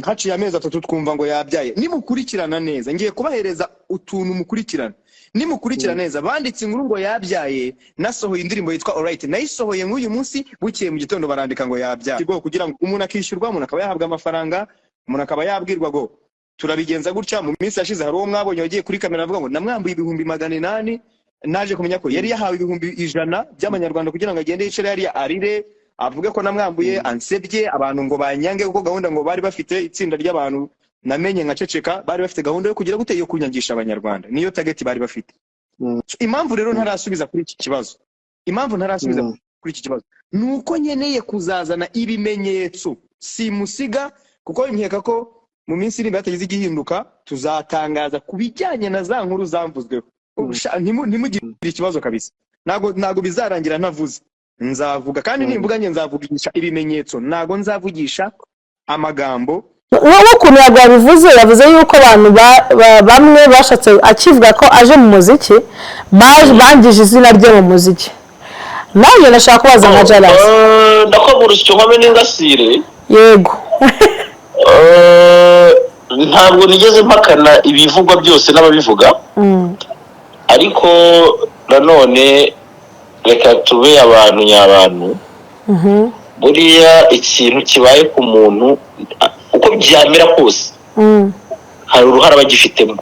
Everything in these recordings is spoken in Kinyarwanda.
haciye amezi 3 twumva ngo yabyaye nimukurikirana neza ngiye kubahereza utuntu mukurikirana nimukurikirana neza banditse inkuru ngo yabyaye nasohoye indirimbo yitwa Alright nayisohoye nk'uyu munsi bukiye mu gitondo barandika ngo yabyaye kugira ngo umuntu akishyurwa umuntu akaba yahabwa amafaranga umuntu akaba yabwirwa ngo turabigenza gutya mu minsi yashize hari uwo mwabonye wagiye kuri kamera avuga ngo namwambuye 800 naje kumenya ko yari yahawe 100 by'amanyarwanda kugira ngo agende yicare yari arire avuge ko namwambuye ansebye abantu ngo banyange kuko gahunda ngo bari bafite itsinda ry'abantu namenye nka ceceka bari bafite gahunda yo kugira gute yo kunyangisha abanyarwanda niyo target bari bafite impamvu rero ntarasubiza kuri iki kibazo nuko nyeneye kuzazana ibimenyetso simusiga kuko nkeka ko mu minsi iri batagize igihinduka tuzatangaza kubijyanye na za nkuru zamvuzweho ntimugire ikibazo kabisa nago bizarangira ntavuze nzavuga kandi nimvuga nge nzavugisha ibimenyetso nago nzavugisha amagambo wowe ukuntu yabivuze yavuze yuko abantu bamwe bashatse akivuga ko aje mu muziki bangije izina rye mu muziki naje nashaka kubaza nka Jalas ndakabura icyo nkome n'ingasire yego ntabwo nigeze mpakana ibivugwa byose n'ababivuga ariko nanone reka tube abantu nyabantu buriya ikintu kibaye ku muntu uko byamera kose hari uruhara bagifitemo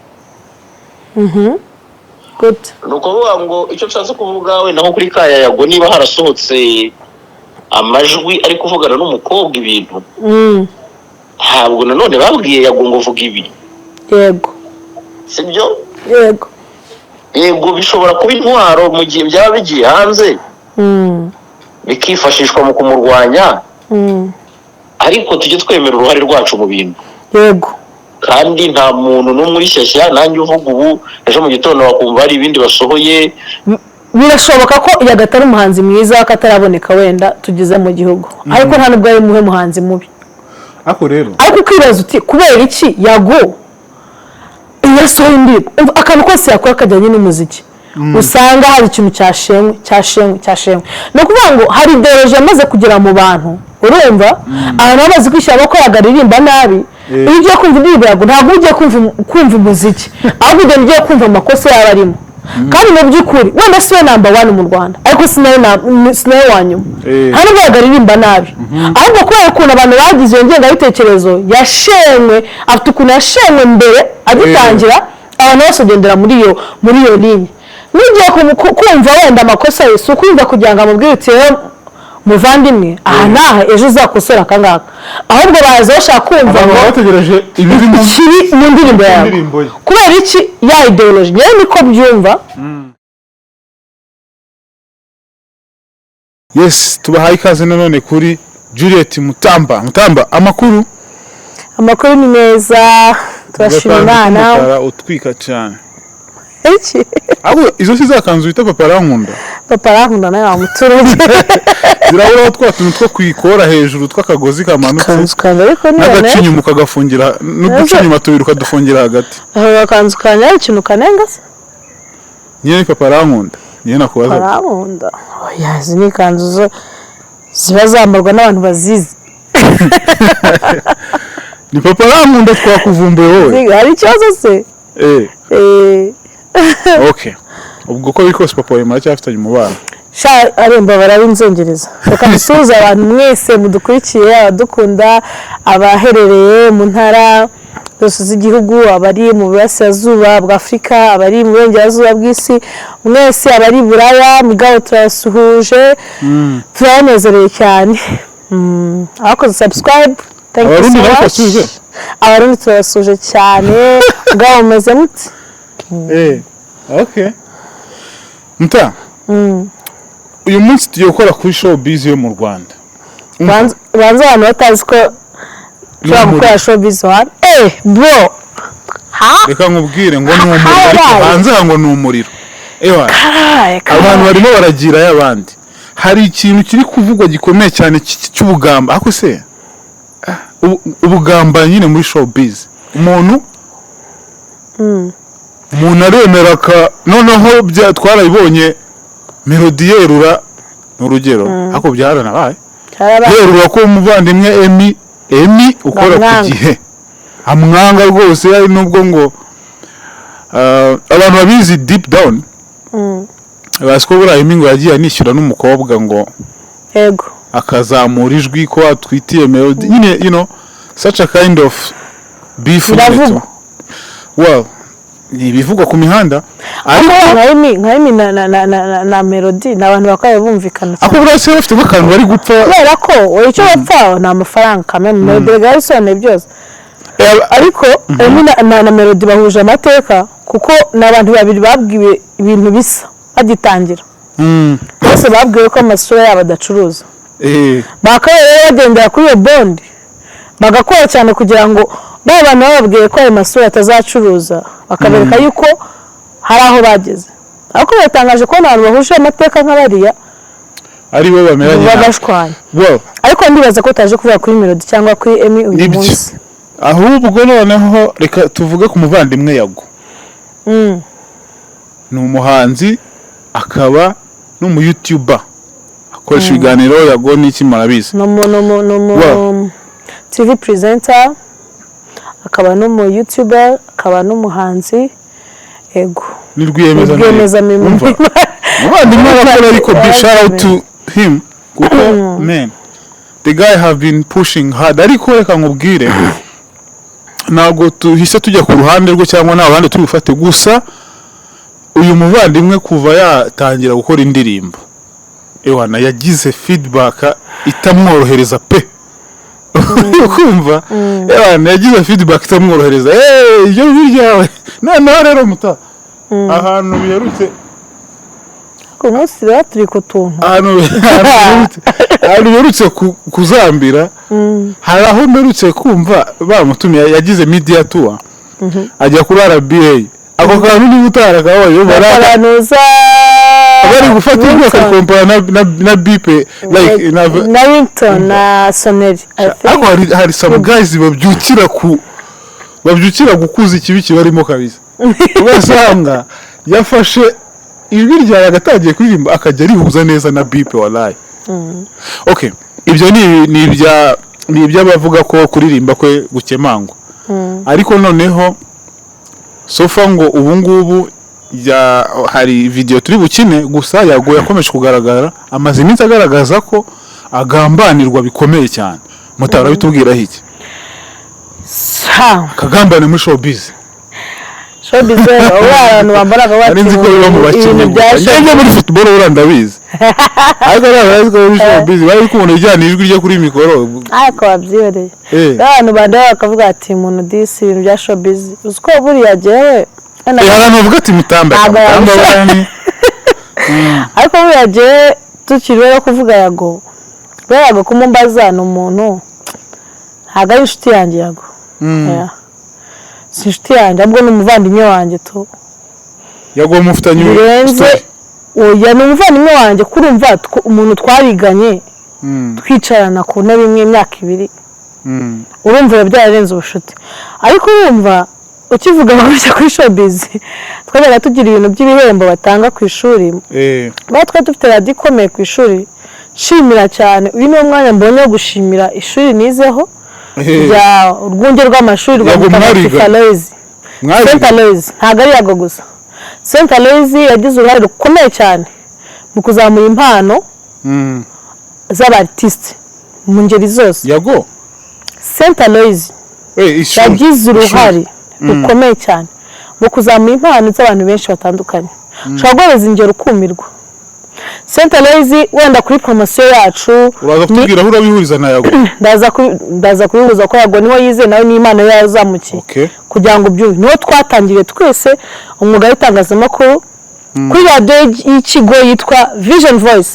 nuko vuga ngo icyo nshatse kuvuga we naho kuri kaya Yago niba harasohotse amajwi ari kuvugana n'umukobwa ibintu ntabwo nanone babwiye Yago ngo vuga ibi yego sibyo yego bishobora kuba intwaro mu gihe byaba bigiye hanze bikifashishwa mu kumurwanya ariko tujye twemera uruhare rwacu mu bintu yego kandi nta muntu n'umwe uri shyashya nanjye uvuga ubu ejo mu gitondo bakumva hari ibindi basohoye birashoboka ko yagatari umuhanzi mwiza akataraboneka wenda tugize mu gihugu ariko nta nubwo ari muhe muhanzi mubi ako rero ariko kwibaza uti kubera iki Yago yasohoye indirimbo akantu kose yakora kajyanye n'umuziki usanga hari ikintu cyashenywe no kuvuga ngo hari ideology yamaze kugera mu bantu urumva abantu bamaze kwishyira ko yagaririmba nabi iyo ugiye kumva indirimbo Yago ntabwo ugiye kumva umuziki ahubwo ugiye kumva amakosa yaba arimo kandi mu by'ukuri wenda siyo number 1 mu Rwanda ariko sinayo wanyuma hari ubwo yagaririmba nabi ahubwo kubera ukuntu abantu bagize iyo ngengabitekerezo yashenywe afite ukuntu yashenywe mbere agitangira abantu bose bagendera muri iyo ligne nigiye kumva wenda amakosa yose ukumva kugira ngo amubwire uti muvandimwe aha naha ejo uzakosora kangaka ahubwo baza bashaka kumva ngo bategereje ibiri mu ndirimbo yawe kubera iki ya ideology yewe niko byumva yes tubahaye ikaze nanone kuri Juliet Mutamba amakuru ni meza turashima Imana utwika cyane iki abo izo sizakanzu bita papa arankunda nayo amuturage zirabura twatuntu two kwikora hejuru twakagozi kamanutse n'agacinyuma kagafungira n'uducinyuma tubiruka dufungira hagati aho kanzu kanya ikintu kanenga se nyene papa arankunda nyene nakubaza arankunda oya zini kanzu ziba zambarwa n'abantu bazizi ni papa arankunda twakuvumbuye wowe hari ikibazo se okay ubwo ko bikose papa we maracyafitanye umubano sha aremba barabinzengereza reka musuhuza abantu mwese mudukurikiye abadukunda abaherereye mu ntara zose z'igihugu abari mu burasirazuba bwa Afrika abari mu burengerazuba bw'isi mwese abari Buraya migabo turasuhuje turanezerewe cyane abakoze subscribe thank you so much abarundi turasuje cyane mugabo meze muti okay Muta uyu munsi tugiye gukora kuri Showbiz yo mu Rwanda banza abantu batazi ko gukora Showbiz one bro reka nkubwire ngo ni umuriro ariko hanze ngo ni umuriro abantu barimo baragira y'abandi hari ikintu kiri kuvugwa gikomeye cyane cy'ubugamba ako se ubugamba nyine muri Showbiz umuntu aremera ka noneho twarabibonye melody yerura n'urugero ako byaranabaye yerura ko umuvandimwe Emi ukora ku Gihe amwanga rwose ari nubwo ngo abantu babizi deep down basiko burahimi ngo yagiye anishyura n'umukobwa ngo yego akazamura ijwi ko atwitiye melody nyine such a kind of beef well ibivugwa ku mihanda ariko nkayimi na melody n'abantu bakaye bumvikana ako burase bafite bakantu bari gupfa kubera ko icyo bapfa na amafaranga kamwe melody garisone byose ariko na melody bahuje amateka kuko n'abantu babiri babwiwe ibintu bisa bagitangira bose babwiwe ko amasura yabo adacuruza bakaye bagendera kuri iyo bond bagakora cyane kugira ngo abantu bababwiye ko ayo masura atazacuruza bakabereka yuko hari aho bageze ariko batangaje ko abantu bahuje amateka nk'abariya ari bo bameranye bagashwanya ariko ndibaza ko taje kuvuga kuri melody cyangwa kuri Emmy uyu munsi ahubwo noneho reka tuvuge ku muvandimwe Yago ni umuhanzi akaba n'umu YouTuber akoresha ibiganiro Yago n'iki marabizi no TV presenter akaba n'umu YouTuber akaba n'umuhanzi ego ni rwiyemeza muvandimwe wakora ariko big shout out to him kuko man the guy have been pushing hard ariko reka nkubwire ntabwo tuhise tujya ku ruhande rwo cyangwa nta ruhande turi bufate gusa uyu muvandimwe kuva yatangira gukora indirimbo ewana yagize feedback itamworohereza pe ukumva ewana yagize feedback itamworohereza iyo biryawe noneho rero muta ahantu biherutse ku munsi rero turi kutuntu ahantu biherutse kuzambira hari aho mperutse kumva bamutumiye yagize media tour ajya kuri RBA ako kantu ni gutara kabaye baranuza bari gufata ibyo kompara na bipe like na Rington na Soneri ako hari some guys babyukira gukuza ikibi kibarimo kabisa ugasanga yafashe ijwi rya yagatangiye kuririmba akajya rihuza neza na bipe wallahi okay ibyo ni iby'abavuga ko kuririmba kwe gukemangwa ariko noneho sofa ngo ubu ngubu hari video turi bukine gusa Yago yakomeje kugaragara amaze iminsi agaragaza ko agambanirwa bikomeye cyane mutara bitubwira iki kagambane muri showbiz abantu bambaraga bati nzi ko biba mu bakinnyi njye muri football urandabizi ariko ntabwo muri showbiz bari kubona ijyana ijwi ryo kuri mikoro ariko babyibereye abantu bandaya bakavuga ati umuntu disi ibintu bya showbiz uziko buriya jewe abantu bavuga ati mutamba bani ariko buriya jewe tukiriwe kuvuga Yago buriya kumumbaza n'umuntu ntabwo ari inshuti yanjye Yago si inshuti yanjye ahubwo ni umuvandimwe wanjye tu Yago mufitanye oya ni umuvandimwe wanjye kurumva umuntu twariganye twicarana ku ntebe imwe imyaka 2 urumva byararenze ubushuti ariko urumva ukivuga gutya kuri showbiz twajyaga tugira ibintu by'ibihembo batanga ku ishuri twari dufite radio ikomeye ku ishuri nshimira cyane uyu ni umwanya mbonye wo gushimira ishuri nizeho ya urwunge rw'amashuri rwa Aloys ntabwo ari Yago gusa Aloys yagize uruhare rukomeye cyane mu kuzamura impano z'abartiste mu ngeri zose Yago Aloys yagize uruhare rukomeye cyane mu kuzamura impano z'abantu benshi batandukanye ushobora guhereza ingero ukumirwa Aloys wenda kuri promotion yacu uraza kutubwira aho urabihuriza na Yago ndaza kubihuza ko Yago niho yize nawe n'Imana yazamukiye kugira ngo byuhe niho twatangiriye twese umwuga w'itangazamakuru kuri radio y'ikigo yitwa Vision Voice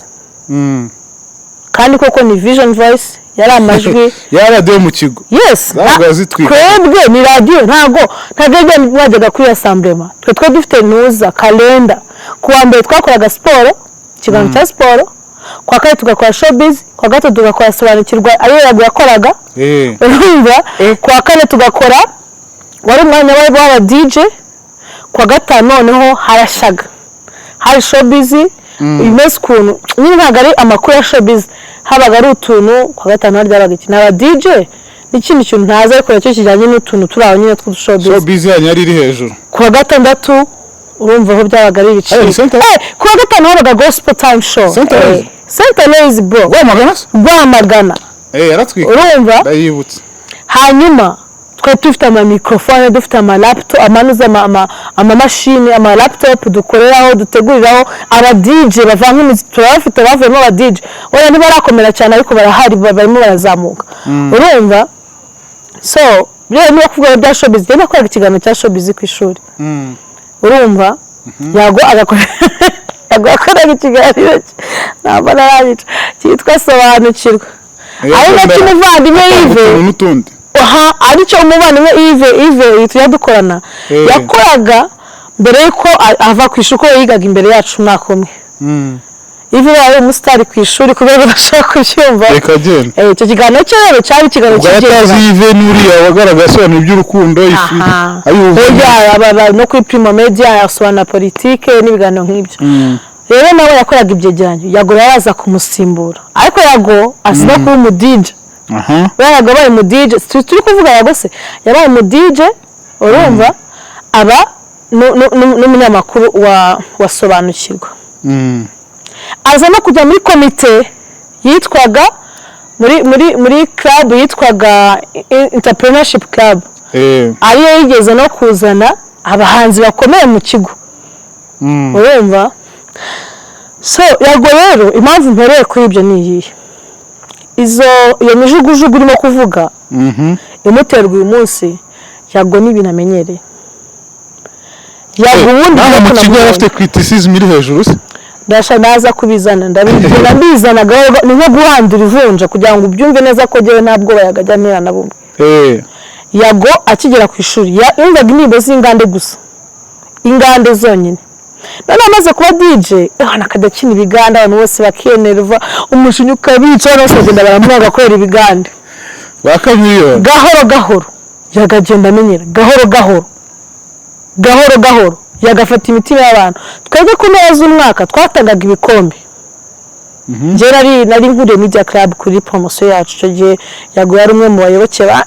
kandi koko ni Vision Voice yari amajwi ya radio mu kigo yes twebwe ni radio ntago wajyaga kuri assemblement twe dufite nuza kalenda kuwa mbere twakoraga sport ikiganiro cya siporo kwa kane tugakora showbiz kwa gatatu tugakora sobanukirwa ariyo Yago yakoraga urumva kwa kane tugakora wari umwanya w'aba DJ kwa gatanu noneho harashaga hari showbiz imeze ukuntu nyine ntabwo ari amakuru ya showbiz habaga ari utuntu kwa gatanu haryabaga iki n'aba DJ n'ikindi kintu ntazi ariko nacyo kijyanye n'utuntu turi aho nyine tw'udushowbiz. Showbiz yanyu yari iri hejuru. Ku wa gatandatu urumva aho byabaga ari ibiciro. Ku wa gatanu habaga gospel time show. Centerlace bro. Rwamagana. Yaratwika. Urumva? Ndayibutse. Hanyuma twari dufite amamikrofone, dufite amalaptop, amamashini, amalaptop dukoreraho, duteguriraho aba DJ bavanga imiziki, turabafite bavuyemo aba DJ. Oya ntibarakomera cyane ariko barahari barimo barazamuka. Urumva? So, rero niba kuvuga bya showbiz, genda kwega ikiganiro cya showbiz ku ishuri. Urumva? Yago agakora ikiganiro ntabwo narayica cyitwa sobanukirwa. Ari nacyo umuvandimwe Yves. Aricyo umuvandimwe Yves tujya dukorana. Yakoraga mbere yuko ava ku ishuri ko yigaga imbere yacu umwaka umwe. Yves yari umusitari ku ishuri kubera bashaka kucyumva. Icyo kiganiro cyo rero cyari ikiganiro cy'igenda. Ubwo Yves n'uriya wagaragaye asobanura iby'urukundo no kuri Primo Media yasobanura politike n'ibiganiro nk'ibyo. Rero nawe yakoraga ibyegeranyo. Yago yaraza kumusimbura. Ariko Yago asida kuba umu DJ. Yago abaye umu DJ. Turi kuvuga Yago se yabaye umu DJ. Urumva aba n'umunyamakuru wasobanukirwa. Aza no kujya muri komite yitwaga muri club yitwaga Entrepreneurship Club. Ariyo yigeze no kuzana abahanzi bakomeye mu kigo. Urumva? So Yago rero impamvu mpereye kuri ibyo ni iyihe. Iyo mijugujugu urimo kuvuga imuterwa uyu munsi Yago n'ibintu amenyereye. Yago ubundi mu kigo afite criticism iri hejuru se. Ndasha naza kubizana ndabizana ni nko guhandura ivunja kugira ngo ubyumve neza ko jewe ntabwo bayagajya ntera na bumwe. Yago akigera ku ishuri yumvaga indirimbo z'ingande gusa. Ingande zonyine. None amaze kuba DJ nakadakina ibiganda abantu bose bakenerva umushinyu ukabica bose bagenda baramuga kwera ibiganda. Bakamiyo. Gahoro yagagenda amenyera gahoro yagafata imitima y'abantu. Twebwe ku meza umwaka twatangaga ibikombe. Je nari nkuriye Media Club kuri promotion yacu cyo gihe Yago yari umwe mu bayoboke ba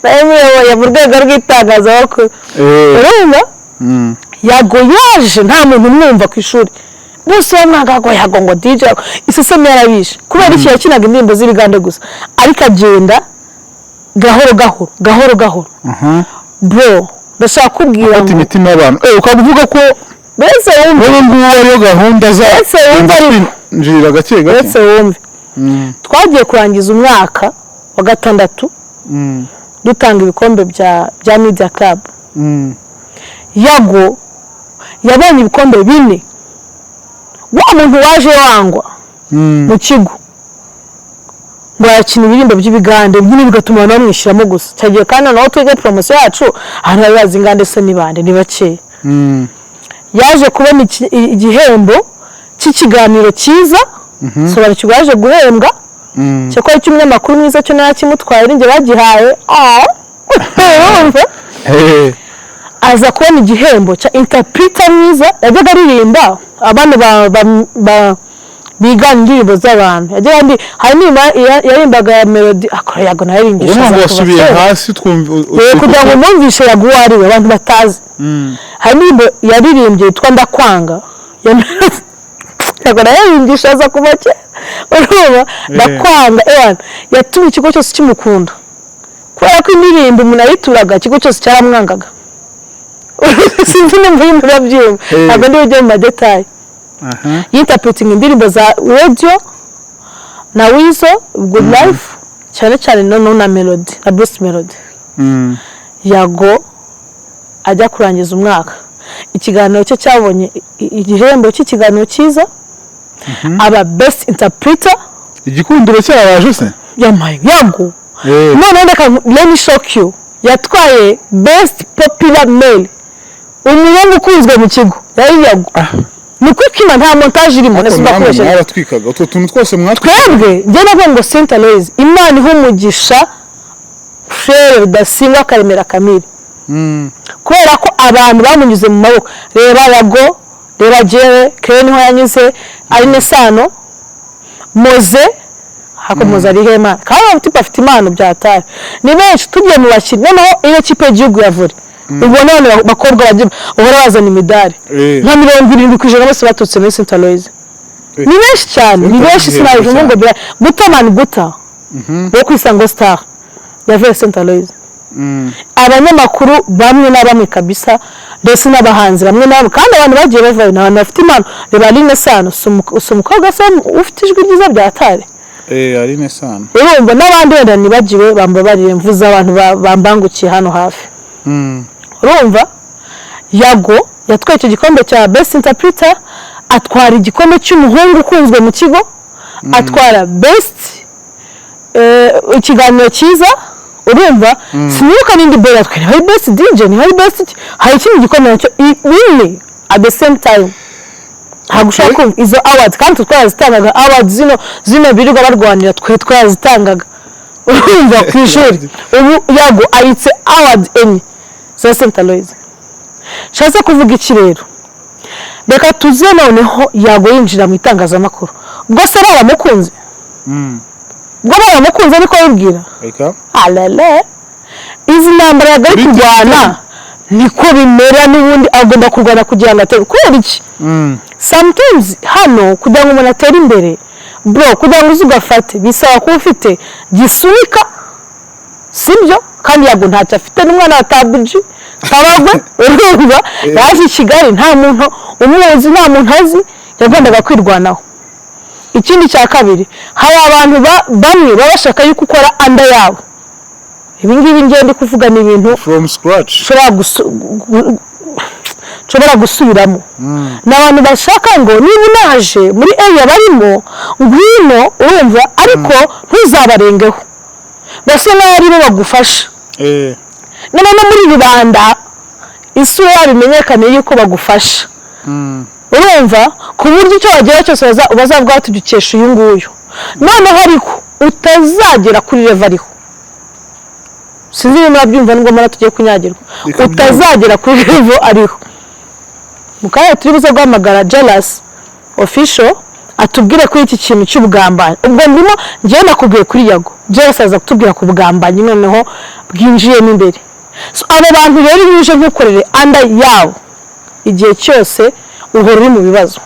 nayo mu rwego rw'itangazamakuru. Urumva? Yago yaje nta muntu umwumva ku ishuri. Bose bamwagago Yago ngo DJ iseseme yarabishe. Kubera iki yakinaga indirimbo z'ibigande gusa. Ariko agenda gahoro. Bro, ndashaka kubwira ngo imitima y'abantu. Ukavuga ko bese wumva ariyo gahunda za njira gake. Bese wumve. Twagiye kurangiza umwaka wa gatandatu. Dutanga ibikombe bya Media Club. Yago yabonye ibikombe 4. Wa muntu waje wangwa mu kigo ngo yakina ibirimbo by'ibigande by'ini bigatuma namwishyiramo gusa. Cyagiye kandi naho twege promotion yacu ahantu bazi ingande se nibande ni bake. Yaje kubona igihembo cy'ikiganiro cyiza. Sobanukirwa yaje guhembwa. Cyako cy'umunyamakuru mwiza cyo narakimutwaye ringe bagihaye. Aza kubona igihembo cya interpreter mwiza yajyaga aririmba abana biga indirimbo z'abantu. Yagiye andi harimo yarimbaga melody akora Yago narimbisha. Ngo wasubiye hasi twumva kugira ngo numvishe Yago ari we abantu batazi. Harimo yaririmbye yitwa Ndakwanga. Yago narimbisha aza kubake. Urumva Ndakwanga yatumye ikigo cyose kimukunda. Kubera ko indirimbo umuntu ayituraga ikigo cyose cyaramwangaga. Sinzi nimba murabyumva. Ntabwo ndi ujye mu madetail. Interpreting indirimbo za radio na Wizo Good Life cyane na melody na boost melody. Yago ajya kurangiza umwaka. Ikiganiro cyo cyabonye igihembo cy'ikiganiro cyiza. Aba best interpreter. Igikundiro cyabaje se? Yago. None let me shock you. Yatwaye best popular male. Umuhungu ukunzwe mu kigo. Yago. Nukwikina nta montage irimo nese bakoresha. Yaratwikaga utwo tuntu twose mwatwikaga. Nge nabwo ngo Centerlace Imana ihumugisha frere dasinga karemera Kamiri. Kubera ko abantu bamunyuze mu maboko. Reba Yago, reba Jewe, Kren ho yanyuze ari Nesano, Moze hakomoza ari hema kandi abatipa afite impano byatari ni benshi tugiye mu bakiri noneho iyo kipe y'igihugu ya volley ubona abantu bakobwa bagiye uhora bazana imidari nka 70% bose batutse muri St. Aloys ni benshi cyane ni benshi sinaje ngo Butamani Buta bo kwisango star ya St. Aloys abanyamakuru bamwe na bamwe kabisa ndetse n'abahanzi bamwe nabo kandi abantu bagiye bavayo n'abantu bafite impano reba Aline Sano umukobwa ufite ijwi ryiza byatari Aline Sano urumva n'abandi wenda nibagiwe bambabarire mvuza abantu bambangukiye hano hafi urumva Yago yatwaye icyo gikombe cya best interpreter atwara igikombe cy'umuhungu ukunzwe mu kigo atwara best ikiganiro cyiza urumva sinibuka nindi boy atwara hari best DJ ni hari best hari ikindi gikombe cyo win at the same time hagushaka izo awards kandi twazitangaga awards zino birirwa barwanira twazitangaga urumva ku ishuri ubu Yago ayitse award enye za St. Aloys shaza kuvuga iki rero reka tuze noneho Yago yinjira mu itangazamakuru ubwo se baramukunze ubwo baramukunze ariko yibwira alele izi ntambara yagari kurwana niko bimera n'ubundi agomba kurwana kugira ngo atere kubera iki sometimes hano kugira ngo umuntu atere imbere bro kugira ngo uzugafate bisaba kuba ufite gisunika sibyo kandi Yago ntacyo afite n'umwana wa Tabiji tabagwe urumva yaje Kigali nta muntu umuzi nta muntu azi yagombaga kwirwanaho ikindi cya kabiri hari abantu bamwe babashaka yuko ukora anda yabo ibi ngibi ngende kuvuga ni ibintu from scratch shobora gusubiramo n'abantu bashaka ngo niba naje muri area barimo ngwino urumva ariko ntuzabarengeho base n'ari bo bagufasha none muri rubanda isura yabimenyekane yuko bagufasha urumva ku buryo icyo wagira cyose bazavuga tugikesha uyu nguyu noneho ariko utazagera kuri level ariho sinzi niba murabyumva ngo mara tugiye kunyagirwa utazagera kuri level ariho mukaya turi buze guhamagara Jalas official atubwire kuri iki kintu cy'ubugambanyi ubwo ndimo ngiye nakubwiye kuri Yago Jalas aza kutubwira ku bugambanyi noneho bwinjiyemo imbere so abo bantu rero bije nkukorere anda yawo igihe cyose uhora uri mu bibazo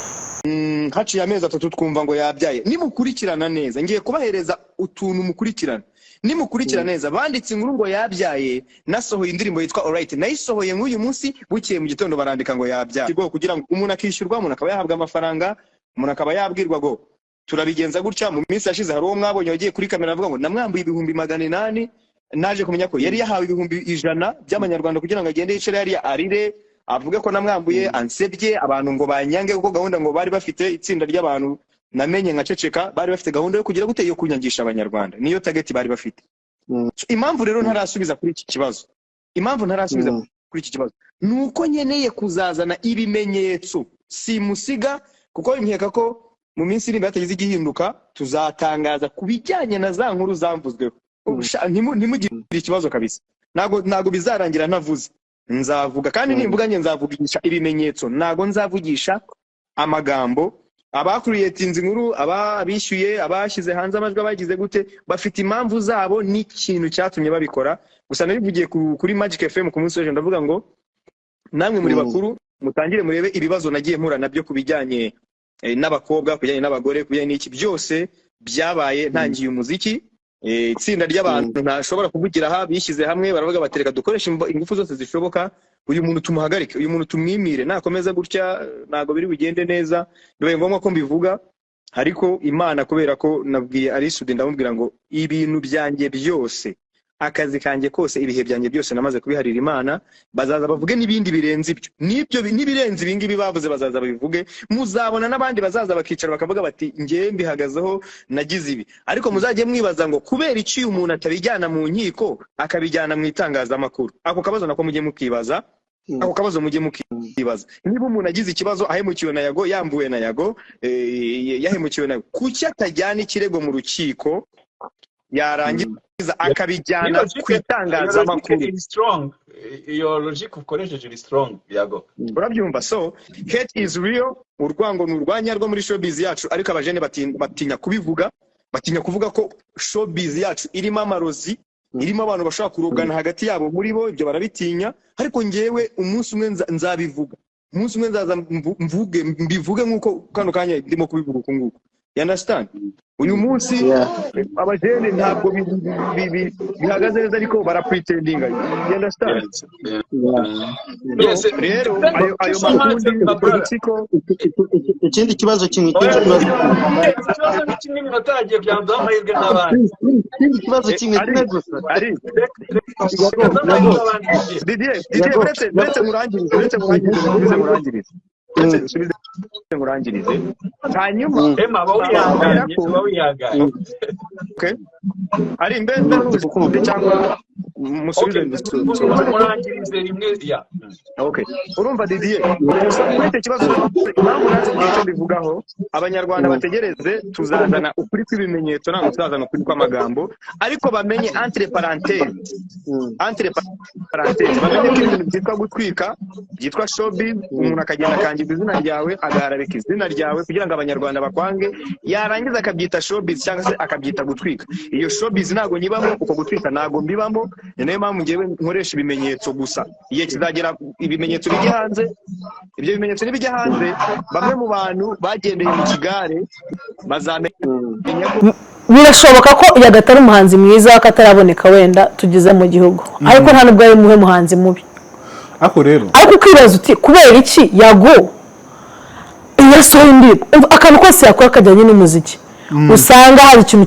haciye amezi 3 twumva ngo yabyaye nimukurikirana neza ngiye kubahereza utuntu mukurikirana nimukurikira neza banditse inkuru ngo yabyaye nasohoye indirimbo yitwa Alright nayisohoye nk'uyu munsi bukiye mu gitondo barandika ngo yabyaye kugira ngo umuntu akishyurwa umuntu akaba yahabwa amafaranga umuntu akaba yabwirwa ngo turabigenza gutya mu minsi yashize hari uwo mwabonye wagiye kuri kamera avuga ngo namwambuye 800 naje kumenya ko yari yahawe 100 by'amanyarwanda kugira ngo agende yicare yari arire avuga ko namwambuye ansebye abantu ngo banyange kuko gahunda ngo bari bafite itsinda ry'abantu namenye nkaceceka bari bafite gahunda yo kugira gute yo kunyangisha abanyarwanda niyo target bari bafite impamvu rero ntarasubiza kuri iki kibazo nuko nyeneye kuzazana ibimenyetso simusiga kuko imyeka ko mu minsi iri batagize igihinduka tuzatangaza kubijyanye na za nkuru zamvuzweho ntimugire ikibazo kabisa nago bizarangira ntavuze nzavuga kandi nimbuga nge nzavugisha ibimenyetso nago nzavugisha amagambo abakuriyetinze inkuru abishyuye abashyize hanze amajwi abagize gute bafite impamvu zabo n'ikintu cyatumye babikora gusa nabivugiye kuri Magic FM ku munsi w'ejo ndavuga ngo namwe muri bakuru mutangire murebe ibibazo nagiye mpura nabyo kubijyanye n'abakobwa kubijyanye n'abagore kubijyanye n'iki byose byabaye ntangiye umuziki itsinda ry'abantu ntashobora kuvugira aha bishyize hamwe baravuga batereka dukoresha ingufu zose zishoboka uyu muntu tumuhagarike uyu muntu tumwimire nakomeza gutya nago biri bugende neza bibaye ngombwa ko mbivuga ariko Imana kubera ko nabwiye Arisudi ndamubwira ngo ibintu byanjye byose akazi kanjye kose ibihe byanjye byose namaze kubiharira Imana bazaza bavuge nibindi birenze ibyo nibirenze ibingibi bavuze bazaza babivuge muzabona nabandi bazaza bakicara bakavuga bati ngiye mbihagazeho nagize ibi ariko muzajye mwibaza ngo kubera iki umuntu atabijyana mu nkiko akabijyana mu itangazamakuru ako kabazo nako mujye mukibaza ako kabazo mujye mukibaza niba umuntu agize ikibazo ahemukiwe na Yago yambuwe na Yago yahemukiwe na kuki atajyana ikirego mu rukiko yarangiza akabijyana kwitangazamakuru your logic ukoresheje is strong Yago urabyumva so hate is real urwango n'urwanya rwo muri showbiz yacu ariko abajene batinya kubivuga batinya kuvuga ko showbiz yacu irimo amarozi, irimo abantu bashaka kurogana hagati yabo muri bo, ibyo barabitinya. Ariko ngewe umunsi umwe nzabivuga, umunsi umwe nzaza mbivuge nk'uko kano kanya ndimo kubivuga uko nguko. You understand? Uyu munsi abajene ntabwo bihagaze neza ariko barapretendinga. You understand? Rero ayo makundi ikindi kibazo kimwe kimwe batagiye byanza amahirwe n'abandi. ikindi kibazo kimwe gusa ari Didier uretse murangirize hanyuma Emma bawihanganye. Okay, ari mbere n'ubukunde cyangwa musubize murangirize rimwe ya. Okay, urumva Didier ufite ikibazo impamvu natwe icyo bivugaho abanyarwanda bategereze tuzazana ukuri kw'ibimenyetso ntabwo tuzazana ukuri kw'amagambo, ariko bamenye entre parenthèses bamenye ko ibintu byitwa gutwika byitwa showbiz, umuntu akagenda akangiza izina ryawe agaharabika izina ryawe kugira ngo abanyarwanda bakwange, yarangiza akabyita showbiz cyangwa se akabyita gutwika. Iyo showbiz ntabwo nyibamo, uko gutwika ntabwo mbibamo, ni nayo mpamvu ngewe nkoresha ibimenyetso gusa. Igihe kizagera ibimenyetso bijya hanze, ibyo bimenyetso nibijya hanze, bamwe mu bantu bagendeye mu kigare bazamenya ko birashoboka ko Yago atari umuhanzi mwiza akataraboneka wenda tugize mu gihugu, ariko nta nubwo ari muhe muhanzi mubi. Ako rero ariko ukibaza uti kubera iki Yago yasohoye indirimbo akantu kose yakora kajyanye n'umuziki usanga hari ikintu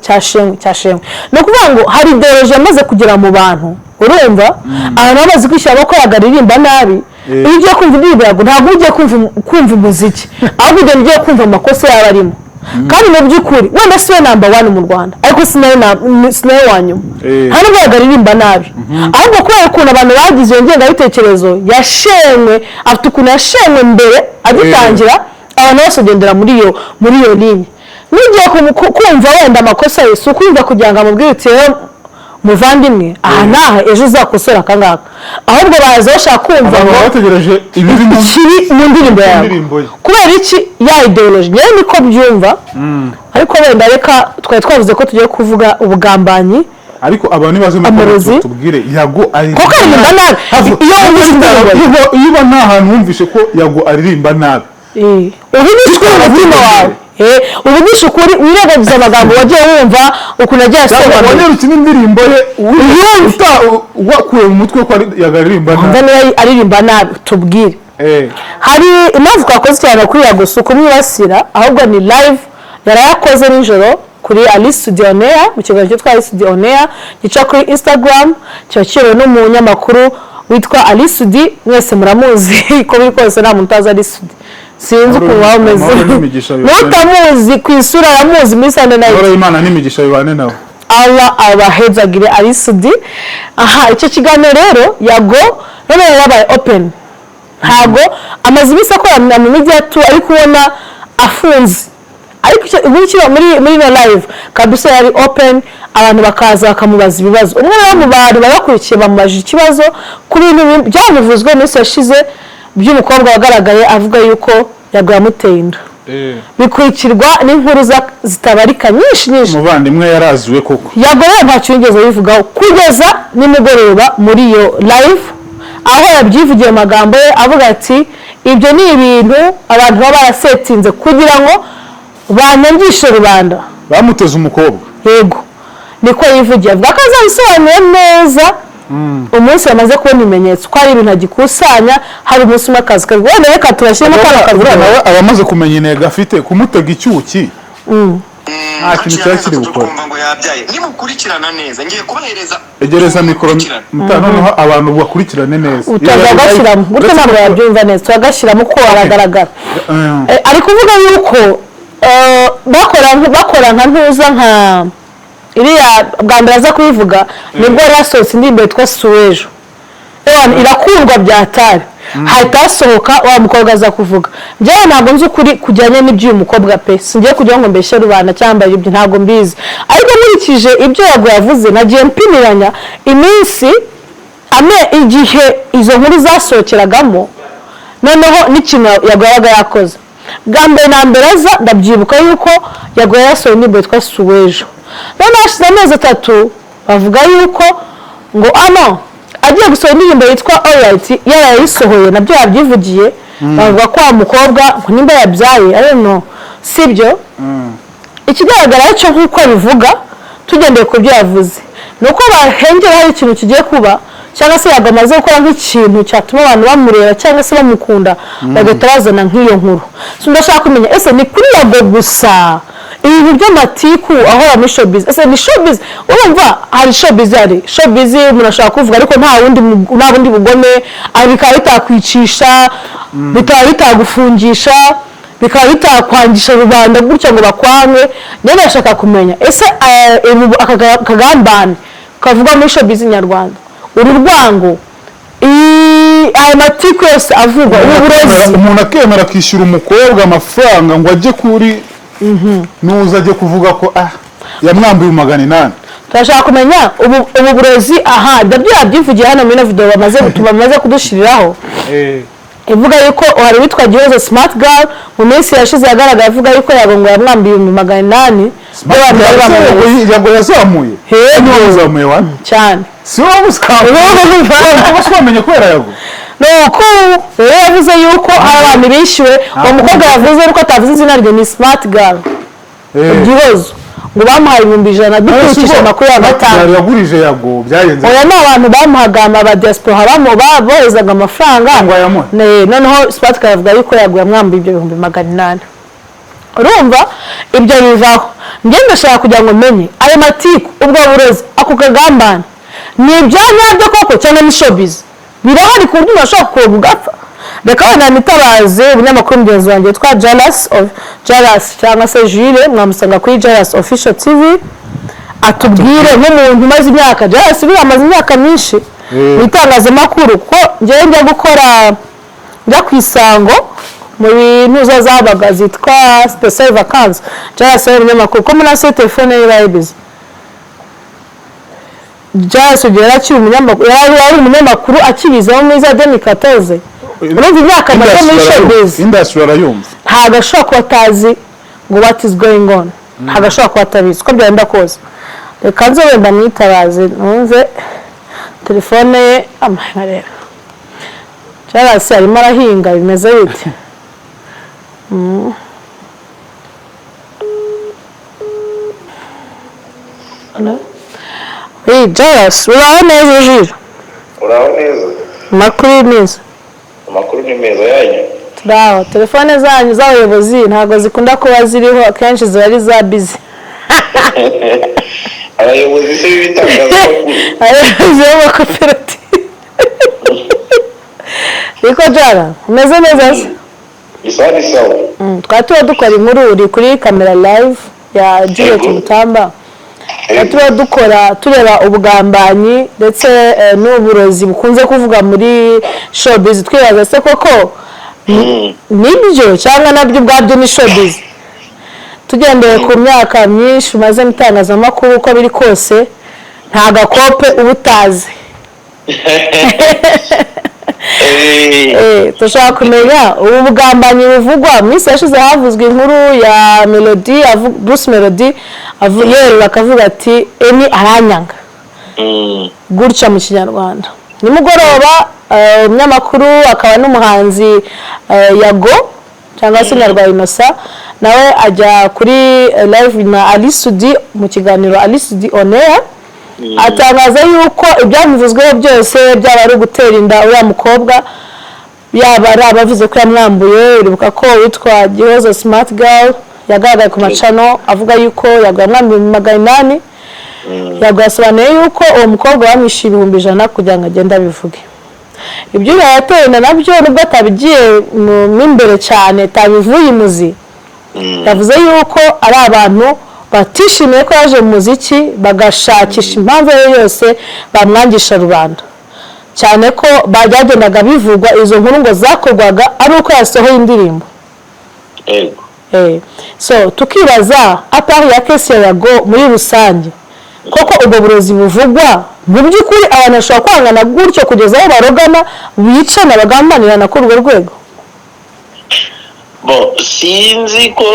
cyashenywe. No kuvuga ngo hari ideology yamaze kugera mu bantu, urumva abantu bamaze kwishyira ko yagaririmba nabi. Iyo ugiye kumva indirimbo Yago ntabwo ugiye kumva umuziki, ahubwo ugiye kumva amakosa yaba arimo. Kandi mu by'ukuri wenda siwe number 1 mu Rwanda, ariko sinayo wanyuma hano bagaririmba nabi. Ahubwo kubera ukuntu abantu bagize iyo ngengabitekerezo yashenywe, afite ukuntu yashenywe mbere agitangira, abantu bose bagendera muri iyo ligne. Nigiye kumva wenda amakosa ye, ukumva kugira ngo amubwire uti muvandimwe aha naha ejo uzakosora akangaka, ahubwo baza bashaka kumva ngo bategereje ibiri mu ndirimbo yawe. Kubera iki ya ideology yewe niko byumva. Ariko wenda reka twari twavuze ko tugiye kuvuga ubugambanyi, ariko abantu nibaze Amarozi tubwire Yago aririmba kuko aririmba nabi. iyo nta hantu wumvishe ko Yago aririmba nabi, ubu ni twe umutima wawe, ubu ni shukuri wiregagiza amagambo wagiye wumva ukuntu agiye asoma. wanyarutse n'indirimbo ye wakuye mu mutwe ko yagaririmba nabi, aririmba nabi. Tubwire hari impamvu twakoze cyane kuri Yago kumwibasira, ahubwo ni live yarayakoze nijoro kuri Ali Studio On Air, mu kiganiro cyitwa Ali Studio On Air gica kuri Instagram, cyakiriwe n'umunyamakuru witwa Ali Studio. Mwese muramuzi ko biri kose nta muntu utazi Ali Studio, sinzi ukuntu wameze n'utamuzi ku isura yamuzi muri Sunday night. Ora Imana n'imigisha bibane nawe, Allah abahezagire Ali Studio. Icyo kiganiro rero Yago none yabaye open, ntago amaze ibisa ko mu media tu ari kubona afunze, ariko muri no live kabisa yari open, abantu bakaza bakamubaza ibibazo. Umwe mu bantu babakurikiye bamubaje ikibazo ku bintu byavuzwe n'isi yashize by'umukobwa wagaragaye avuga yuko Yago yamuteye inda, bikurikirwa n'inkuru zitabarika nyinshi. umuvandimwe yaraziwe koko. Yago rero ntacyo yigeze bivugaho kugeza nimugoroba muri iyo live, aho yabyivugiye amagambo ye avuga ati ibyo ni ibintu abantu baba barasetinze kugira ngo banyangishe rubanda, bamuteze umukobwa. Yego niko yivugiye, avuga ko azabisobanuye neza umunsi yamaze kubona ibimenyetso ko ari ibintu agikusanya. Hari umunsi umwe akazi kari wenda reka tubashyiremo akazi nawe abamaze kumenya intego afite kumutega icyuki nta kintu cyari kiri gukora. ngo yabyaye nimukurikirana neza ngiye kubahereza egereza mikoro noneho abantu bakurikirane neza, utagashyiramo gutyo ntabwo yabyumva neza, turagashyiramo ko aragaragara. Ari kuvuga yuko bakora nka ntuza nka iriya bwa mbere aza kubivuga nibwo yari yasohotse indirimbo yitwa Suwejo, irakundwa byatari, hahita hasohoka wa mukobwa aza kuvuga. Njyewe ntabwo nzi ukuri kujyanye n'iby'uyu mukobwa pe, singiye kugira ngo mbeshye rubanda cyangwa ibyo ntabwo mbizi, ariko nkurikije ibyo Yago yavuze nagiye mpimiranya iminsi igihe izo nkuru zasohokeragamo noneho n'ikintu Yago yabaga yakoze. bwa mbere na mbere aza ndabyibuka yuko Yago yasohoye indirimbo yitwa Suwejo none hashize amezi 3 bavuga yuko ngo agiye gusohora indirimbo yitwa Alright yarayisohoye nabyo yabyivugiye bavuga ko Umukobwa ngo nimba yabyaye ariko sibyo ikigaragara cyo nkuko bivuga tugendeye ku byo yavuze nuko bahengera hari ikintu kigiye kuba cyangwa se yagamaze gukora nk'ikintu cyatuma abantu bamureba cyangwa se bamukunda bagahita bazana nk'iyo nkuru ndashaka kumenya ese ni kuri Yago gusa ibintu by'amatiku ahora muri Showbiz ese ni Showbiz urumva hari Showbiz umuntu ashaka kuvuga ariko nta wundi bugome abikaba bitakwicisha bikaba bitagufungisha bikaba bitakwangisha rubanda gutya ngo bakwanwe none ashaka kumenya ese akagambane kavuga muri Showbiz nyarwanda ururwango aya matiku yose avugwa uburozi umuntu akemera akishyura umukobwa amafaranga ngo ajye kuri nuza ajye kuvuga ko yamwambuye 800 turashaka kumenya ubu burozi ndabyo yabyivugiye hano muri video bamaze kudushiriraho ivuga yuko hari witwa Gihozo Smart Girl mu minsi yashize yagaragaye avuga yuko Yago ngo yamwambiye 800 Yago yazamuye yazamuye wa cyane si wowe uswamenye kwera Yago nuko yavuze yuko abantu bishyuwe umukobwa yavuze yuko atavuze izina rye ni Smart Girl Gihozo ngo bamuhaye 100 dukurikije amakuru y'agatanga yagurije Yago byayenze oya n'abantu bamuhagama aba diaspora bohezaga amafaranga noneho Smart Girl avuga yuko Yago yamwambiye ibyo 800 urumva ibyo bivaho ngende ndashaka kugira ngo menye ayo matiku ubwo burozi ako kagambana ni ibyanyabyo koko cyane ni Showbiz birahari ku buryo bashaka kugapfa reka wenda nitabaze ubunyamakuru mugenzi wanjye yitwa Jalas cyangwa se Jules mwamusanga kuri Jalas Official TV atubwire nk'umuntu umaze imyaka Jalas amaze imyaka myinshi mu itangazamakuru ko njyewe njya ku Isango mu bintu zabaga zitwa special vacances Jalas umunyamakuru ko muri se telefone y'Ibizi Jalas ugera ki umunyamakuru yari umunyamakuru akibizaho muri za 2014 urumva imyaka make muri Showbiz industry arayumva ntago ashobora kuba atazi ngo what is going on ntago ashobora kuba atabizi ko byenda koza reka nze wenda mwitabaze numve telefone ye amarera Jalas arimo arahinga bimeze bite Jalas uraho neza Jules uraho neza makuru neza amakuru ni meza yanyu turaho telefone zanyu z'abayobozi ntago zikunda kuba ziriho akenshi ziba ari za busy abayobozi se b'ibitangazamakuru abayobozi b'amakoperative niko Jara umeze neza se bisani sawa twatuba dukora inkuru uri kuri kamera live ya Igihe Mutamba tuba dukora tureba ubugambanyi ndetse n'uburozi bukunze kuvuga muri Showbiz twibaza se koko nibyo cyangwa nabyo ubwabyo ni Showbiz tugendeye ku myaka myinshi umaze mu itangazamakuru uko biri kose nta gakope ubutazi tushaka kumenya ubu bugambanyi buvugwa mu isi yashize havuzwe inkuru ya Bruce Melody yerura akavuga ati eni aranyanga gutya mu kinyarwanda nimugoroba umunyamakuru akaba n'umuhanzi Yago cyangwa se Nyarwa Innocent nawe ajya kuri live na Alisudi mu kiganiro Alisudi on air atangaza yuko ibyamuvuzweho byose byaba ari gutera inda uriya mukobwa yaba ari abavuze ko yamwambuye uribuka ko witwa Gihozo Smart Girl yagaragaye ku macano avuga yuko yagwamwambiye 800 yagasobanuye yuko uwo mukobwa bamwishyuye 100 kugira ngo agende abivuge ibyo yateye nabyo nubwo atabigiye mu imbere cyane tabivuye imuzi yavuze yuko ari abantu batishimiye ko yaje mu muziki bagashakisha impamvu yose bamwangisha rubanda cyane ko bajyagendaga bivugwa izo nkuru ngo zakorwaga ari uko yasohoye indirimbo so tukibaza apari ya kesi ya Yago muri rusange koko ubwo burozi buvugwa mu by'ukuri abantu bashobora kwangana gutyo kugeza aho barogana bicana bagambanirana kuri urwo rwego bo sinzi ko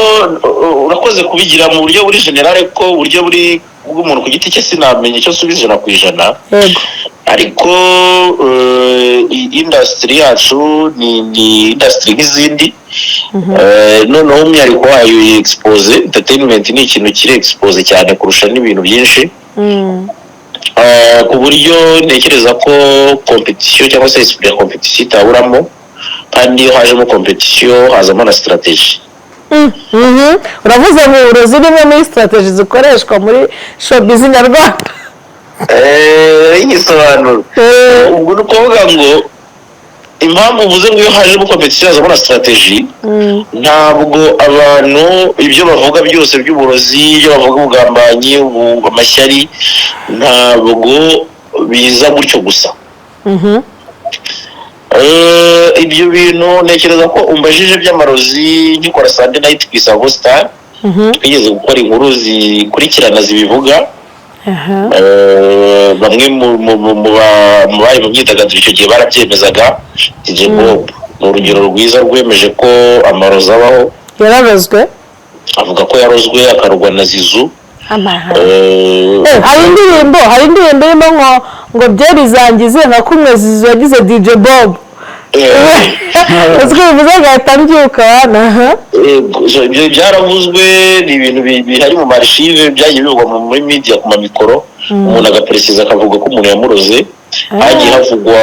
urakoze kubigira mu buryo buri generale ko uburyo buri bw'umuntu ku giti cye sinamenye icyo subiza ijana ku ijana ariko industry yacu ni industry nk'izindi noneho umwihariko wayo expose entertainment ni ikintu kiri expose cyane kurusha n'ibintu byinshi ku buryo ntekereza ko competition cyangwa se esprit ya competition itaburamo kandi iyo hajemo competition hazamo na strategy uravuze ngo uburozi rimwe muri strategy zikoreshwa muri showbiz nyarwanda igisobanuro ubwo ni ukuvuga ngo impamvu uvuze ngo iyo hajemo competition hazamo na strategy ntabwo abantu ibyo bavuga byose by'uburozi ibyo bavuga ubugambanyi amashyari ntabwo biza gutyo gusa ibyo bintu ntekereza ko umbajije by'amarozi nkikora Sunday night ku Isango Star twigeze gukora inkuru zikurikirana zibivuga bamwe mu bari mu myidagaduro icyo gihe barabyemezaga DJ Bob ni urugero rwiza rwemeje ko amarozi abaho yararozwe avuga ko yarozwe akarugwa na Zizu hari indirimbo irimo ngo byerizangize nka kumwe Zizu yagize DJ Bob uzwi bivuze agahita mbyuka ibyo byaravuzwe ni ibintu bihari mu marishive byagiye bivugwa muri media ku mamikoro umuntu agaperesiza akavuga ko umuntu yamuroze hagiye havugwa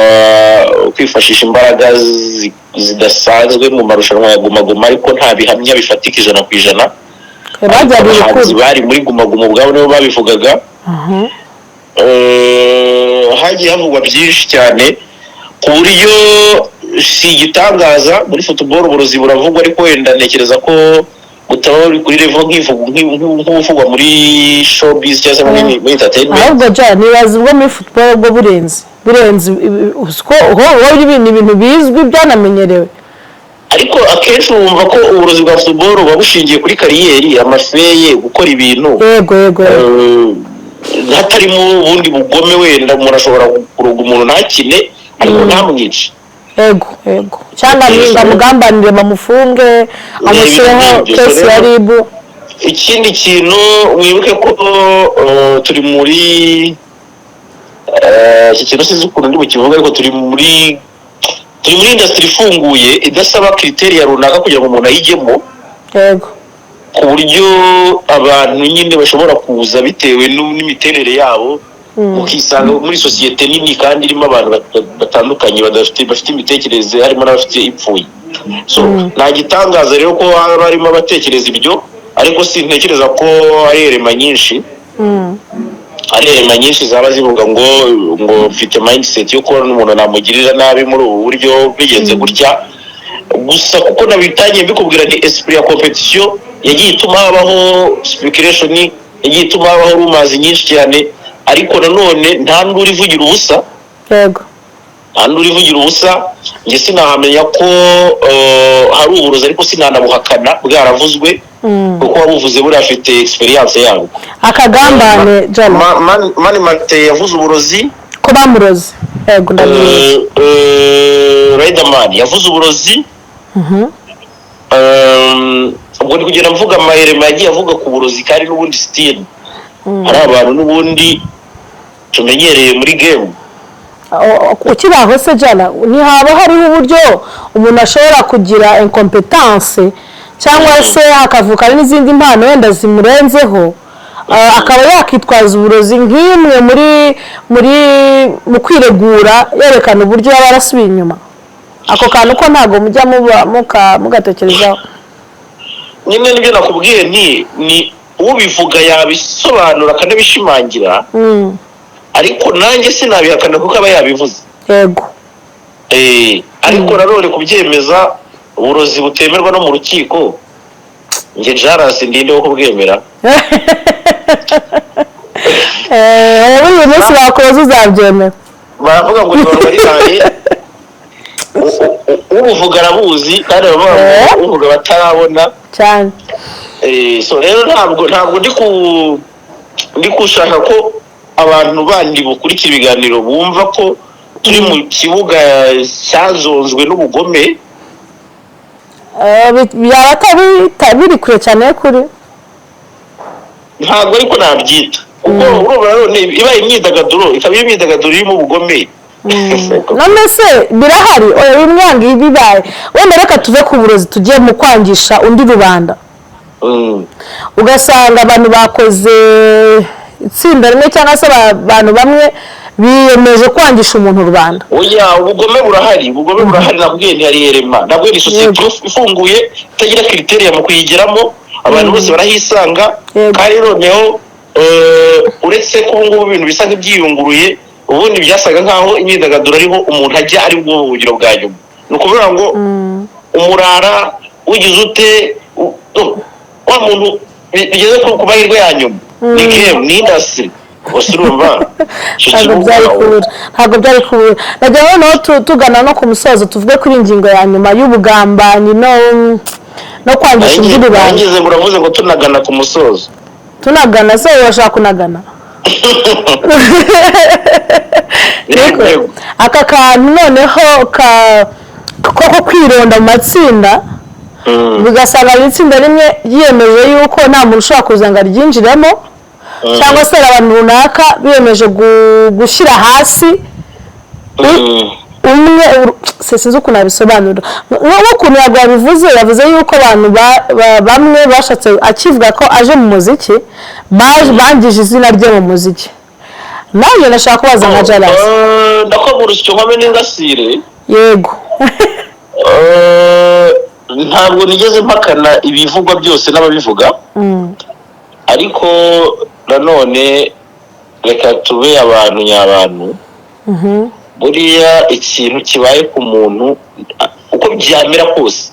kwifashisha imbaraga zidasanzwe mu marushanwa ya Guma Guma ariko nta bihamya bifatika 100%. Abahanzi bari muri Guma Guma ubwabo nibo babivugaga. Hagiye havugwa byinshi cyane ku buryo si igitangaza muri football uburozi buravugwa ariko wenda ntekereza ko butaba kuri level nk'uvugwa muri showbiz cyangwa muri entertainment. Ahubwo nibaza ubwo muri football bwo burenze usko ho ibintu bizwi byanamenyerewe. Ariko akenshi wumva ko uburozi bwa football buba bushingiye kuri kariyeri amafeye gukora ibintu yego hatarimo ubundi bugome wenda umuntu ashobora kuroga umuntu ntakine ariko ntamwice yego cyangwa bamugambanire bamufunge amushyireho kesi ya ribu. Ikindi kintu wibuke ko turi muri iki kintu sinzi ukuntu ndi bukivuga ariko turi muri industry ifunguye idasaba criteria runaka kugira ngo umuntu ayigemo yego ku buryo abantu nyine bashobora kuza bitewe n'imiterere yabo ukisanga muri societe nini kandi irimo abantu batandukanye bafite imitekerereze harimo n'abafite ipfuye so nta gitangaza rero ko harimo abatekereza ibyo ariko sintekereza ko ari erema nyinshi zaba zivuga ngo mfite mindset yo kubona umuntu namugirira nabi muri ubu buryo bigenze gutya gusa kuko nabitangiye mbikubwira ni esprit ya competition yagiye ituma habaho speculation yagiye ituma habaho rumors nyinshi cyane ariko nanone nta nduri ivugira ubusa njye sinahamenya ko hari uburozi ariko sinanabuhakana bwaravuzwe kuko wabuvuze buri afite experience yabo akagambane Jalas Namuteye yavuze uburozi ko bamuroze yego ndabizi Riderman yavuze uburozi ubwo ndi kugenda mvuga amaherema yagiye avuga ku burozi kandi n'ubundi still hari abantu n'ubundi tumenyereye muri game ukiraho se Jalas ntihaba hariho uburyo umuntu ashobora kugira incompetence cyangwa se hakavuka n'izindi mpano wenda zimurenzeho akaba yakitwaza uburozi nk'imwe mu kwiregura yerekana uburyo yaba yarasubiye inyuma. Ako kantu ko ntago mujya mugatekerezaho nyine nibyo nakubwiye ni ubivuga yabisobanura akanabishimangira ariko nanjye sinabihakana kuko aba yabivuze yego ariko nanone kubyemeza uburozi butemerwa no mu rukiko nge Jalas ndinde wo kubwemera uyu munsi bakoze uzabyemera baravuga ngo nibarwa ritaye ubuvuga arabuzi kandi uvuga batarabona cyane so rero ntabwo ndi kushaka ko abantu bandi bukurikira ibiganiro bumva ko turi mu kibuga cyazonzwe n'ubugome byaba biri kure cyane kuri ntabwo ariko nabyita kuko urumva none ibaye imyidagaduro ikaba imyidagaduro irimo ubugome none se birahari imyanga ibibaye wenda reka tuve ku burozi tugiye mu kwangisha undi rubanda ugasanga abantu bakoze itsinda rimwe cyangwa se abantu bamwe biyemeje kwangisha umuntu rubanda oya ubugome burahari nabwiye ntihari erema nabwiye ni sosiyete ifunguye itagira kriteriya mu kuyigeramo abantu bose barahisanga kandi noneho uretse ko ubu ngubu ibintu bisa nk'ibyiyunguruye ubundi byasaga nkaho imyidagaduro ariho umuntu ajya ari bwo buhungiro bwa nyuma ni ukuvuga ngo umurara ugize ute wa muntu bigeze ku mahirwe ya nyuma ni game ni industry gusa urumva ntabwo byari kubura nagira noneho tugana no ku musozo tuvuge kuri ingingo ya nyuma y'ubugambanyi no kwangisha undi rubanda ngize muravuze ngo tunagana ku musozo tunagana se urashaka kunagana aka kantu noneho ko kwironda mu matsinda bigasanga itsinda rimwe yiyemeje yuko nta muntu ushobora kuza ngo aryinjiremo cyangwa se abantu runaka biyemeje gushyira hasi umwe sinzi ukuntu abisobanura nk'ukuntu yabivuze yavuze yuko abantu bamwe bashatse akivuga ko aje mu muziki bangije izina rye mu muziki nawe nashaka kubaza nka Jalas ndakubura icyo nkome n'ingasire yego ntabwo nigeze mpakana ibivugwa byose n'ababivuga ariko nanone reka tube abantu nyabantu buriya ikintu kibaye ku muntu uko byamera kose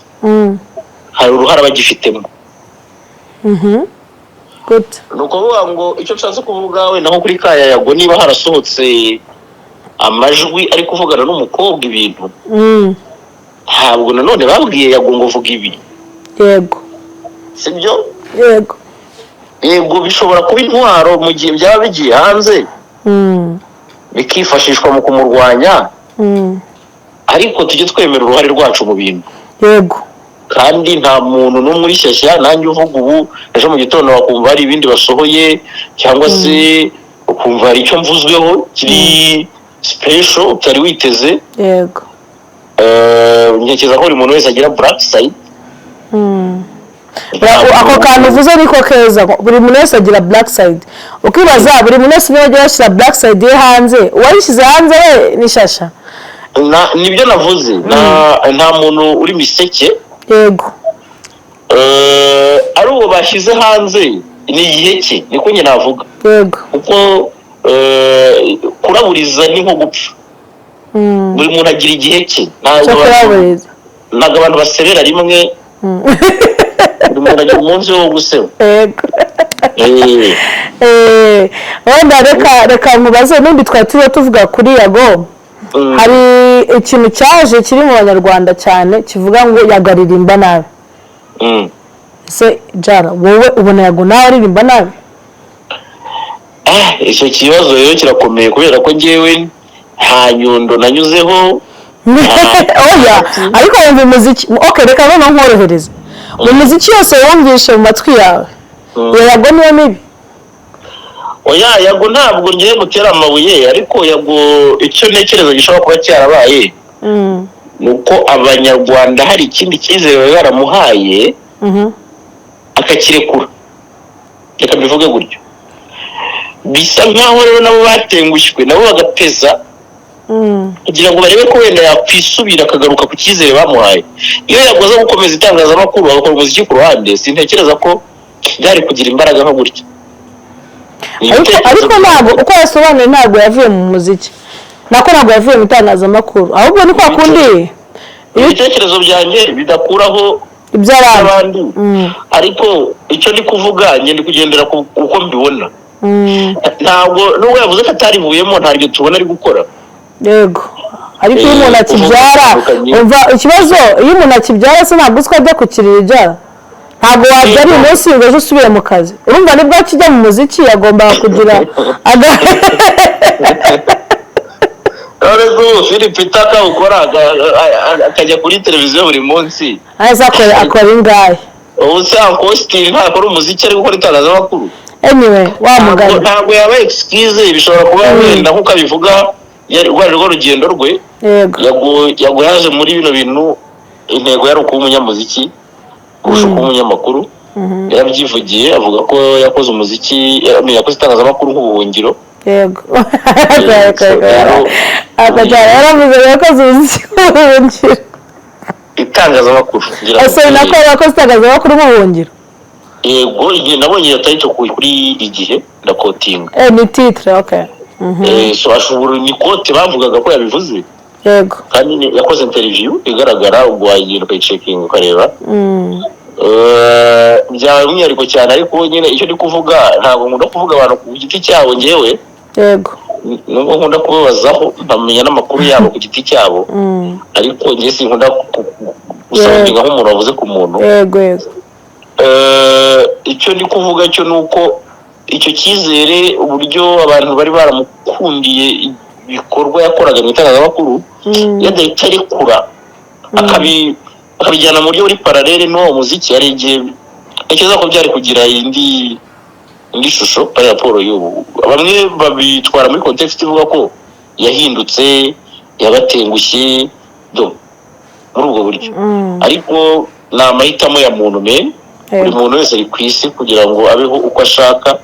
hari uruhare abagifitemo ni ukuvuga ngo icyo nshatse kuvuga wenda nko kuri kaya Yago niba harasohotse amajwi ari kuvugana n'umukobwa ibintu ntabwo nanone babwiye Yago ngo vuga ibi yego sibyo yego bishobora kuba intwaro mu gihe byaba bigiye hanze bikifashishwa mu kumurwanya ariko tujye twemera uruhare rwacu mu bintu yego kandi nta muntu n'umwe uri shyashya nanjye uvuga ubu ejo mu gitondo wakumva hari ibindi basohoye cyangwa se ukumva hari icyo mvuzweho kiri special utari witeze yego ntekereza ko buri muntu wese agira black side ako kantu uvuze niko keza buri muntu wese agira black side ukibaza buri muntu wese niba agira ashyira black side ye hanze uwayishyize hanze we ni shyashya nibyo navuze nta muntu uri miseke yego ari uwo bashyize hanze ni igihe cye niko njye navuga yego kuko kuraburiza ni nko gupfa buri muntu agira igihe cye ntabwo abantu baserera rimwe buri muntu agira umunsi wo guseba wenda reka mubaze n'undi twari turiho tuvuga kuri Yago hari ikintu cyaje kiri mu banyarwanda cyane kivuga ngo Yago aririmba nabi se Jara wowe ubona Yago nawe aririmba nabi icyo kibazo rero kirakomeye kubera ko njyewe nta nyundo nanyuzeho oya ariko wumva umuziki reka noneho nkorohereze mu muziki yose wumvishe mu matwi yawe Yago niyo mibi oya Yago ntabwo ngiye gutera amabuye ariko Yago icyo ntekereza gishobora kuba cyarabaye nuko abanyarwanda hari ikindi cyizere baramuhaye akakirekura reka bivuge gutyo bisa nkaho rero nabo batengushywe nabo bagapeza kugira ngo barebe ko wenda yakwisubira akagaruka ku cyizere bamuhaye iyo yagoza gukomeza itangazamakuru bagakora umuziki ku ruhande sintekereza ko byari kugira imbaraga nka gutya ariko ntabwo uko yasobanuye ntabwo yavuye mu muziki ntabwo yavuye mu itangazamakuru ahubwo ni kwa kundi ibitekerezo byanjye bidakuraho iby'abandi ariko icyo ndi kuvuga ngende kugendera uko mbibona ntabwo nubwo yavuze ko atarivuyemo ntabwo tubona ari gukora yego ariko iyo umuntu akibyara umva ikibazo iyo umuntu akibyara se ntabwo uziko ajya kukirira ibyara ntabwo wabyara uyu munsi ngo ejo usubire mu kazi urumva nibwo akijya mu muziki yagombaga kugira none ko Philippe Taka ukora akajya kuri televiziyo buri munsi aza akora ingahe ubu se Ankositiri ntakora umuziki ari gukora itangazamakuru anyway wa mugani ntabwo yaba excuse bishobora kuba wenda nkuko abivuga rwari rwo rugendo rwe yago yaje muri bino bintu intego yari kuba umunyamuziki kurusha kuba umunyamakuru yarabyivugiye avuga ko yakoze umuziki yakoze itangazamakuru nk'ubuhungiro yego akajyana yaravuze yakoze umuziki nk'ubuhungiro itangazamakuru ese nako yakoze itangazamakuru nk'ubuhungiro yego igihe nabonye yatari cyo kuri igihe ndakotinga ni titre okay so ashobora ni kote bavugaga ko yabivuze yego kandi yakoze interview igaragara ubwo wagiye ukayicekinga ukareba byawe umwihariko cyane ariko nyine icyo ndi kuvuga ntabwo nkunda kuvuga abantu ku giti cyabo ngewe yego nubwo nkunda kubabazaho nkamenya n'amakuru yabo ku giti cyabo ariko njye sinkunda gusabinga nk'umuntu wavuze ku muntu yego icyo ndi kuvuga cyo ni uko icyo cyizere uburyo abantu bari baramukundiye ibikorwa yakoraga mu itangazamakuru yadahita arekura akabijyana mu buryo buri paralele n'uwo muziki hari igihe ntekereza ko byari kugira indi shusho pari raporo y'ubu bamwe babitwara muri context ivuga ko yahindutse yabatengushye muri ubwo buryo ariko ni amahitamo ya muntu buri muntu wese ari ku isi kugira ngo abeho uko ashaka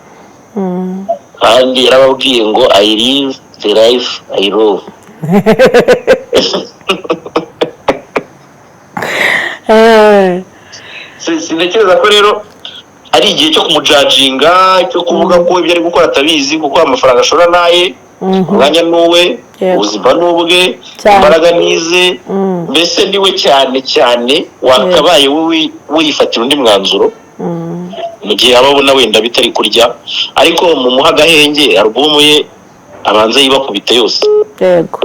kandi yarababwiye ngo I live the life I love sintekereza ko rero ari igihe cyo kumujajinga cyo kuvuga ko ibyo ari gukora atabizi kuko amafaranga ashora naye umwanya n'uwe ubuzima n'ubwe imbaraga nize mbese niwe cyane wakabaye wifatira undi mwanzuro mu gihe ababona wenda bitari kurya ariko mu muha agahenge alubumu ye abanza yibakubita yose yego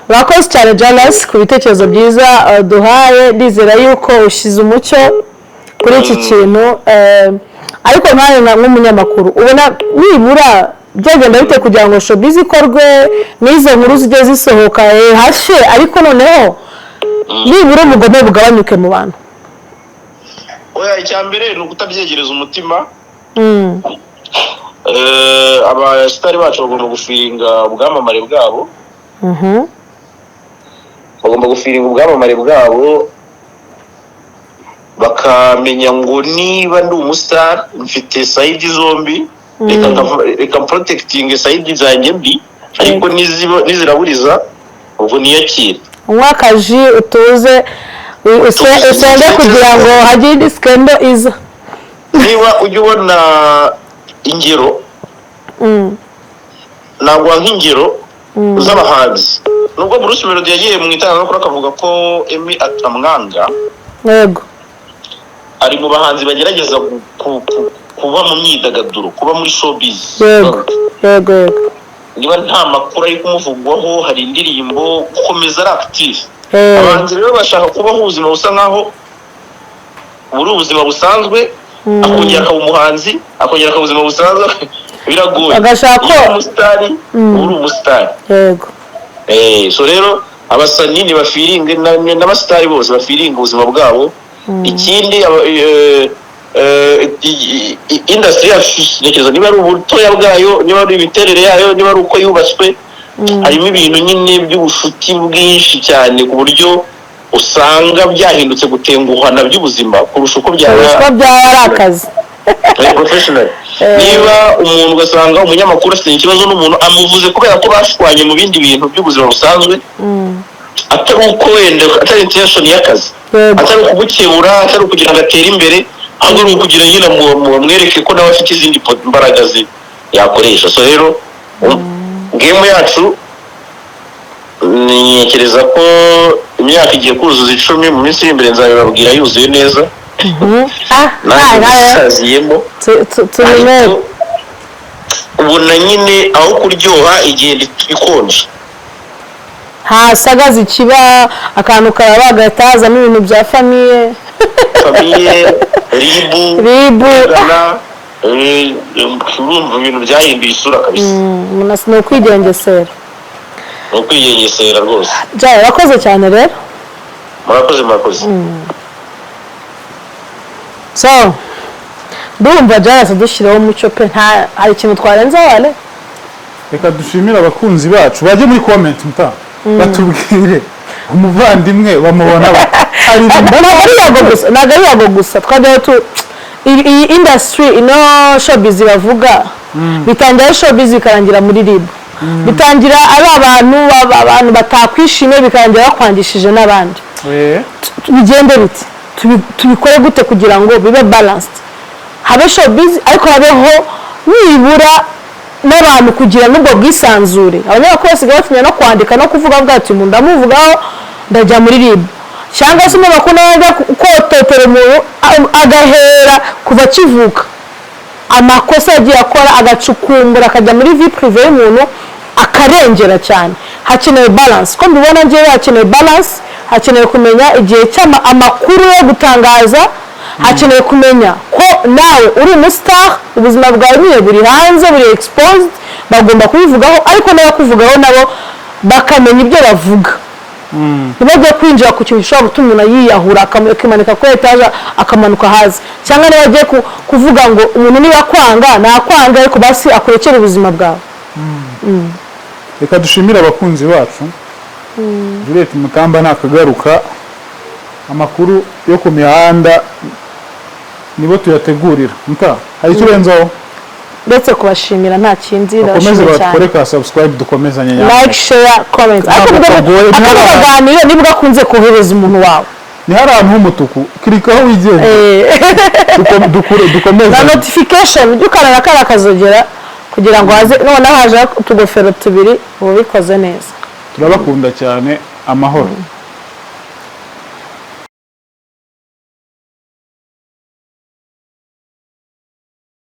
urakoze cyane Jalas ku bitekerezo byiza duhaye ndizera yuko ushyize umucyo kuri iki kintu ariko nkawe nk'umunyamakuru ubona nibura byagenda bite kugira ngo showbiz ikorwe n'izo nkuru zijye zisohoka hashe ariko noneho nibura ubugome bugabanyuke mu bantu oya icyambere ni ukutabyegereza umutima abasitari bacu bagomba gufiringa ubwamamare bwabo bakamenya ngo niba ndi umusitari mfite sayidi zombi reka protecting sayidi zanjye mbi ariko niziraburiza ubwo niyakire umwakaji utuze usenge kugira ngo hagire indi skendo iza niba ujya ubona ingero nagwa nk'ingero z'abahanzi nubwo Bruce Melody yagiye mu itangazamakuru akavuga ko Emmy atamwanga yego ari mu bahanzi bagerageza kuba mu myidagaduro kuba muri showbiz yego niba nta makuru ari kumuvugwaho hari indirimbo gukomeza ari active abahanzi rero bashaka kubaho ubuzima busa nkaho buri ubuzima busanzwe akongera akaba umuhanzi akongera akaba ubuzima busanzwe biragoye agashaka umusitari uri umusitari yego so rero abasanii bafiringe n'abasitari bose bafiringa ubuzima bwabo ikindi industry yacu niba ari ubutoya bwayo niba ari imiterere yayo niba ari uko yubatswe harimo ibintu nyine by'ubushuti bwinshi cyane ku buryo usanga byahindutse gutenguhana by'ubuzima kurusha uko byaba ari akazi professional niba umuntu ugasanga umunyamakuru afite ikibazo n'umuntu amuvuze kubera ko bashwanye mu bindi bintu by'ubuzima busanzwe atari uko wenda atari intention y'akazi atari ukugukebura atari ukugira ngo atere imbere ahubwo ari ukugira nyine mwereke ko nawe afite izindi mbaraga yakoresha so rero game yacu ntekereza ko imyaka igiye kuzuza 10 mu minsi imbere nzabibabwira yuzuye neza nasaziyemo ubona nyine aho kuryoha igihe ikonje hasagaza ikiba akantu karaba agatazamo ibintu bya famiye ribu urumva ibintu byahinduye isura kabisa. Ni ukwigengesera. Ni ukwigengesera rwose. Jaya wakoze cyane rero. Murakoze. So ndumva Jalas dushyiraho umuco pe nta hari ikintu twarenze wale. Reka dushimira abakunzi bacu baje muri comment batubwire umuvandimwe bamubona nagari Yago gusa twajya tu iyi industry ino showbiz bavuga bitangira showbiz bikarangira muri rib bitangira ari abantu batakwishime bikarangira bakwangishije n'abandi bigende biti tubikore gute kugira ngo bibe balanced habe showbiz ariko habeho nibura n'abantu kugira n'ubwo bwisanzure abanyamakuru basigaye batinya no kwandika no kuvuga bwati umuntu ndamuvugaho ndajya muri rib cyangwa se umuntu naga kototera umuntu agahera kuva kivuka amakosa yagiye akora agacukumbura akajya muri vie privée y'umuntu akarengera cyane hakenewe balance ko mbibona ngiye hakenewe balance hakenewe kumenya igihe cy'amakuru yo gutangaza hakenewe kumenya ko nawe uri umustar ubuzima bwawe niye buri hanze buri exposed bagomba kubivugaho ariko n'abakuvugaho nabo bakamenya ibyo bavuga ntibajya kwinjira ku kintu gishobora gutuma umuntu yiyahura akimanika kuri etaje akamanuka hasi cyangwa niba agiye kuvuga ngo umuntu niba kwanga nakwanga ariko basi akurekera ubuzima bwawe. Reka dushimira abakunzi bacu Juliet Mutamba nakagaruka amakuru yo ku mihanda nibo tuyategurira hari icyo urenzaho ndetse kubashimira nta kindi bakomeze bakore ka subscribe dukomezanye like share comment akaganira nibwo akunze kohereza umuntu wawe ni hari ahantu h'umutuku kirikaho wigenda dukomeze na notification dukarara kara kazogera kugira ngo haze none haje utugofero tubiri ubikoze neza turabakunda cyane amahoro.